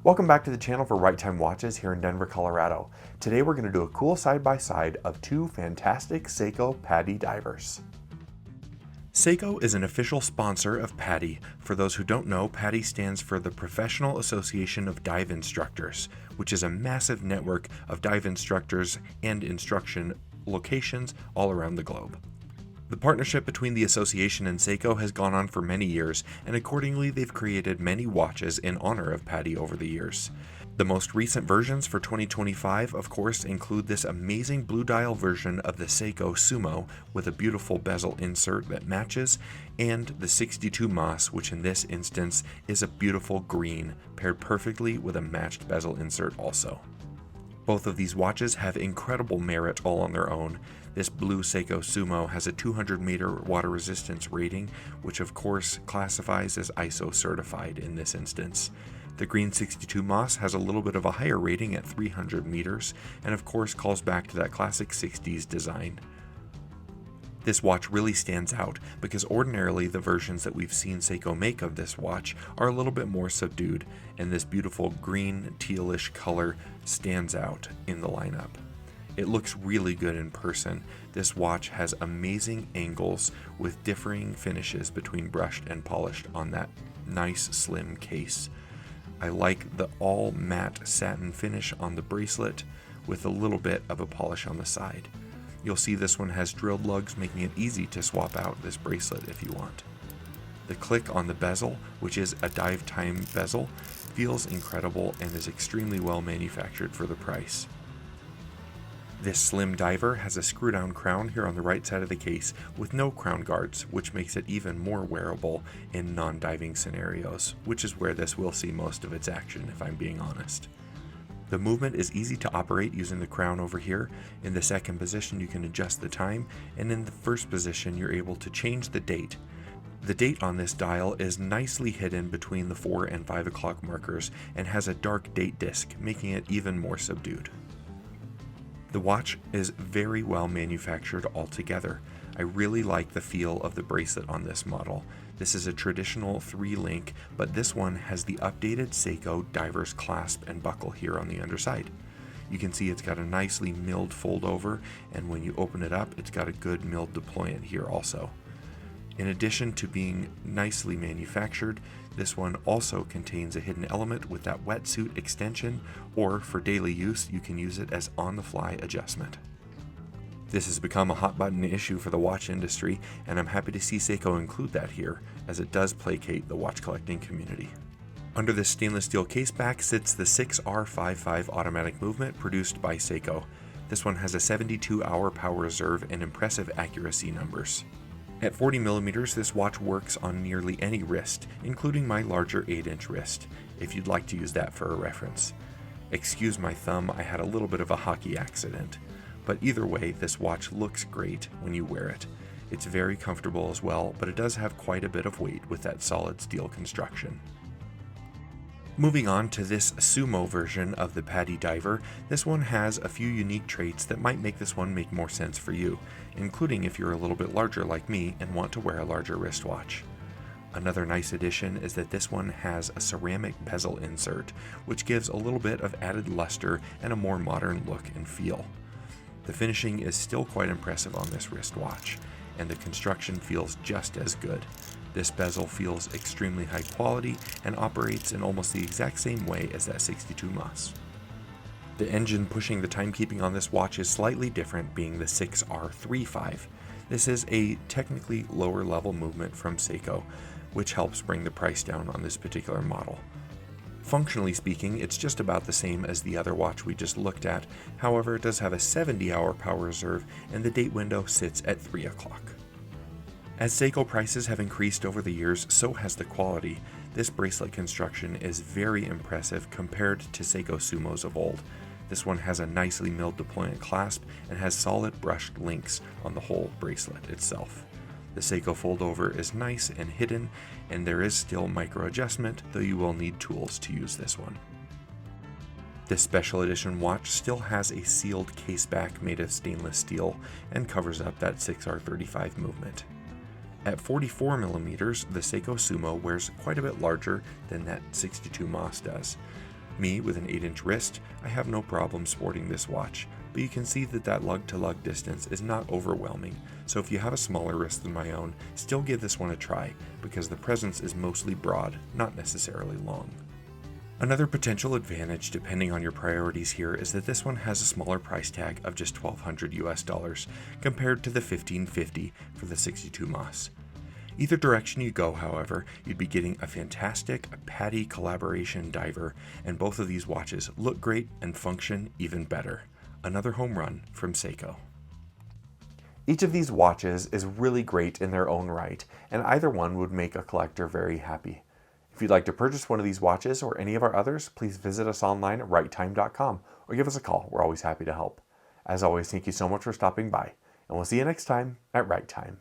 Welcome back to the channel for Right Time Watches here in Denver, Colorado. Today we're going to do a cool side-by-side of two fantastic Seiko PADI divers. Seiko is an official sponsor of PADI. For those who don't know, PADI stands for the Professional Association of Dive Instructors, which is a massive network of dive instructors and instruction locations all around the globe. The partnership between the association and Seiko has gone on for many years, and accordingly they've created many watches in honor of PADI over the years. The most recent versions for 2025, of course, include this amazing blue dial version of the Seiko Sumo with a beautiful bezel insert that matches, and the 62 Mas, which in this instance is a beautiful green, paired perfectly with a matched bezel insert also. Both of these watches have incredible merit all on their own. This blue Seiko Sumo has a 200-meter water resistance rating, which of course classifies as ISO certified in this instance. The green 62 Mas has a little bit of a higher rating at 300 meters, and of course calls back to that classic 60s design. This watch really stands out because ordinarily the versions that we've seen Seiko make of this watch are a little bit more subdued, and this beautiful green tealish color stands out in the lineup. It looks really good in person. This watch has amazing angles with differing finishes between brushed and polished on that nice slim case. I like the all matte satin finish on the bracelet with a little bit of a polish on the side. You'll see this one has drilled lugs, making it easy to swap out this bracelet if you want. The click on the bezel, which is a dive time bezel, feels incredible and is extremely well manufactured for the price. This slim diver has a screw-down crown here on the right side of the case with no crown guards, which makes it even more wearable in non-diving scenarios, which is where this will see most of its action if I'm being honest. The movement is easy to operate using the crown over here. In the second position you can adjust the time, and in the first position you're able to change the date. The date on this dial is nicely hidden between the 4 and 5 o'clock markers and has a dark date disc, making it even more subdued. The watch is very well manufactured altogether. I really like the feel of the bracelet on this model. This is a traditional 3-link, but this one has the updated Seiko diver's clasp and buckle here on the underside. You can see it's got a nicely milled fold over, and when you open it up, it's got a good milled deployant here also. In addition to being nicely manufactured, this one also contains a hidden element with that wetsuit extension, or for daily use, you can use it as on-the-fly adjustment. This has become a hot button issue for the watch industry, and I'm happy to see Seiko include that here, as it does placate the watch collecting community. Under this stainless steel case back sits the 6R55 automatic movement produced by Seiko. This one has a 72-hour power reserve and impressive accuracy numbers. At 40mm, this watch works on nearly any wrist, including my larger 8-inch wrist, if you'd like to use that for a reference. Excuse my thumb, I had a little bit of a hockey accident. But either way, this watch looks great when you wear it. It's very comfortable as well, but it does have quite a bit of weight with that solid steel construction. Moving on to this Sumo version of the PADI diver, this one has a few unique traits that might make this one make more sense for you, including if you're a little bit larger like me and want to wear a larger wristwatch. Another nice addition is that this one has a ceramic bezel insert, which gives a little bit of added luster and a more modern look and feel. The finishing is still quite impressive on this wristwatch, and the construction feels just as good. This bezel feels extremely high quality and operates in almost the exact same way as that 62 Mas. The engine pushing the timekeeping on this watch is slightly different, being the 6R35. This is a technically lower level movement from Seiko, which helps bring the price down on this particular model. Functionally speaking, it's just about the same as the other watch we just looked at. However, it does have a 70-hour power reserve, and the date window sits at 3 o'clock. As Seiko prices have increased over the years, so has the quality. This bracelet construction is very impressive compared to Seiko Sumos of old. This one has a nicely milled deployant clasp and has solid brushed links on the whole bracelet itself. The Seiko foldover is nice and hidden, and there is still micro adjustment, though you will need tools to use this one. This special edition watch still has a sealed case back made of stainless steel and covers up that 6R35 movement. At 44mm, the Seiko Sumo wears quite a bit larger than that 62 Mas does. Me, with an 8-inch wrist, I have no problem sporting this watch, but you can see that lug-to-lug distance is not overwhelming, so if you have a smaller wrist than my own, still give this one a try, because the presence is mostly broad, not necessarily long. Another potential advantage, depending on your priorities here, is that this one has a smaller price tag of just $1,200 US compared to the $1,550 for the 62 Mas. Either direction you go, however, you'd be getting a fantastic PADI collaboration diver, and both of these watches look great and function even better. Another home run from Seiko. Each of these watches is really great in their own right, and either one would make a collector very happy. If you'd like to purchase one of these watches or any of our others, please visit us online at rattetime.com or give us a call. We're always happy to help. As always, thank you so much for stopping by, and we'll see you next time at Right Time.